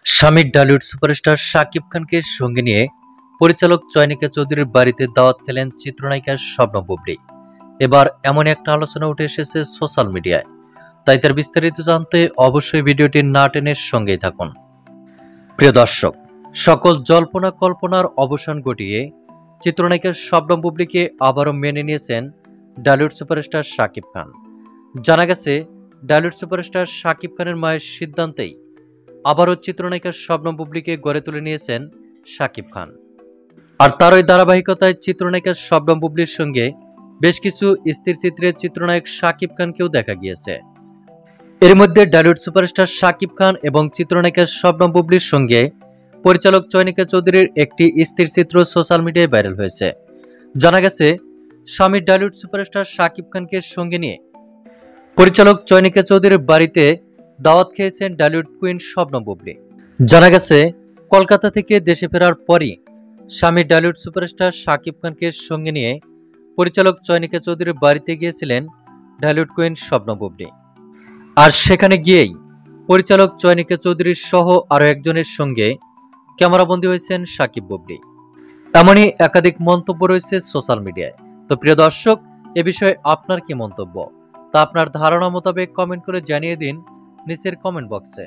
স্বামী ঢালিউড সুপারস্টার শাকিব খানকে সঙ্গে নিয়ে পরিচালক চয়নিকা চৌধুরীর বাড়িতে দাওয়াত খেলেন চিত্রনায়িকা শবনম বুবলী। এবার এমন একটা আলোচনা উঠে এসেছে সোশ্যাল মিডিয়ায়, তাই তার বিস্তারিত জানতে অবশ্যই ভিডিওটি না টেনে সঙ্গেই থাকুন। প্রিয় দর্শক, সকল জল্পনা কল্পনার অবসান ঘটিয়ে চিত্রনায়িকা শবনম বুবলীকে আবারও মেনে নিয়েছেন ঢালিউড সুপারস্টার শাকিব খান। জানা গেছে, ঢালিউড সুপারস্টার শাকিব খানের মায়ের সিদ্ধান্তেই আবারও চিত্রনায়িকা শবনম বুবলীকে গড়ে তুলে নিয়েছেন শাকিব খান। আর তার ওই ধারাবাহিকতায় চিত্রনায়িকা শবনম বুবলীর সঙ্গে বেশ কিছু স্থিরচিত্রে চিত্রনায়ক শাকিব খানকেও দেখা গিয়েছে। এর মধ্যে ঢালিউড সুপারস্টার শাকিব খান এবং চিত্রনায়িকা শবনম বুবলীর সঙ্গে পরিচালক চয়নিকা চৌধুরীর একটি স্থিরচিত্র সোশ্যাল মিডিয়ায় ভাইরাল হয়েছে। জানা গেছে, স্বামী ঢালিউড সুপারস্টার শাকিব খানকে সঙ্গে নিয়ে পরিচালক চয়নিকা চৌধুরীর বাড়িতে দাওয়াত খেয়েছেন ঢালিউড কুইন শবনম বুবলী। জানা গেছে, কলকাতা থেকে দেশে ফেরার পরই স্বামী ঢালিউড সুপারস্টার শাকিব খানকে সঙ্গে নিয়ে পরিচালক চয়নিকা চৌধুরীর বাড়িতে গিয়েছিলেন ঢালিউড কুইন শবনম বুবলী। আর সেখানে গিয়েই পরিচালক চয়নিকা চৌধুরীর সহ আরো একজনের সঙ্গে ক্যামেরাবন্দী হয়েছেন শাকিব বুবলী। এমনই একাধিক মন্তব্য রয়েছে সোশ্যাল মিডিয়ায়। তো প্রিয় দর্শক, এ বিষয়ে আপনার কি মন্তব্য তা আপনার ধারণা মোতাবেক কমেন্ট করে জানিয়ে দিন নিচের কমেন্ট বক্সে।